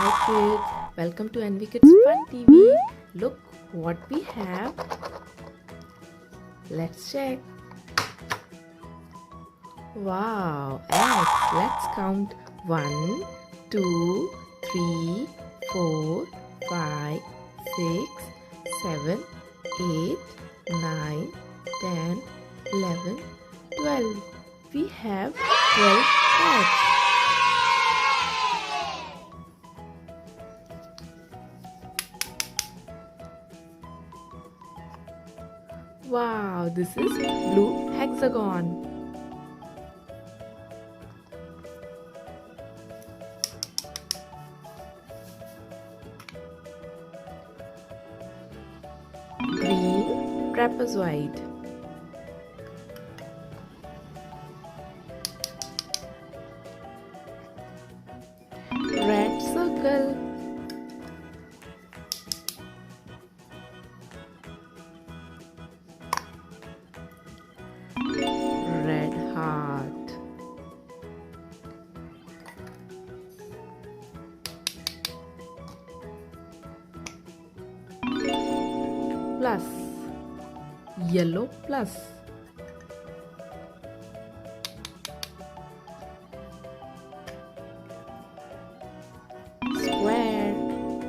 Hi kids, welcome to NV Kids Fun TV. Look what we have. Let's check. Wow, let's count 1, 2, 3, 4, 5, 6, 7, 8, 9, 10, 11, 12. We have 12 eggs. Wow, this is blue hexagon. Green trapezoid. Red circle. Red heart. Plus. Yellow plus. Square.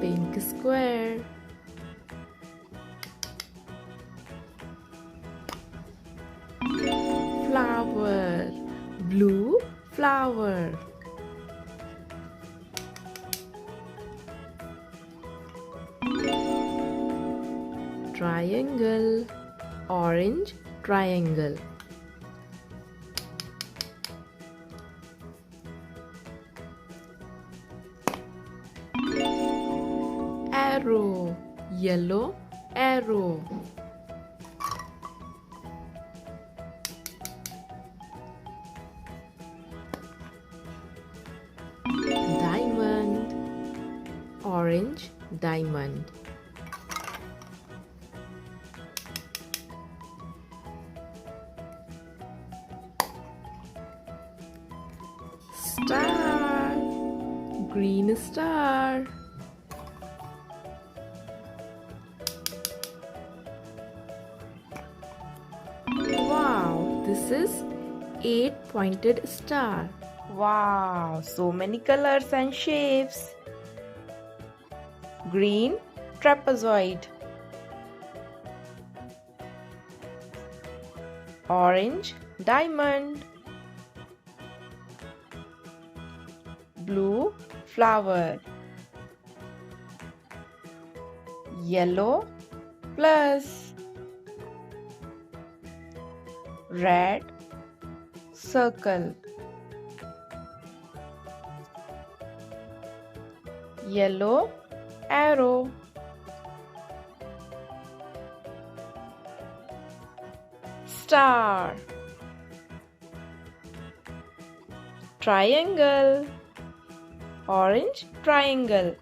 Pink square. Flower. Blue flower. Triangle. Orange triangle. Arrow. Yellow arrow. Diamond. Orange diamond. Star. Green star. Wow, this is 8-pointed star. Wow, so many colors and shapes. Green trapezoid. Orange diamond. Blue flower. Yellow plus. Red circle. Yellow arrow. Star. Triangle. Orange triangle.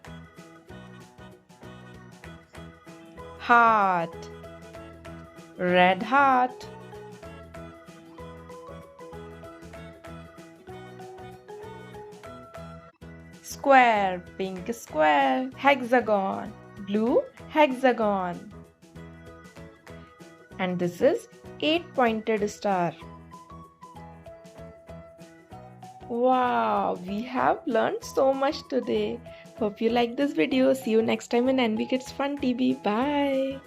Heart. Red heart. Square. Pink square. Hexagon. Blue hexagon. And this is 8-pointed star. Wow, we have learned so much today. Hope you like this video. See you next time in NV Kids Fun TV. Bye.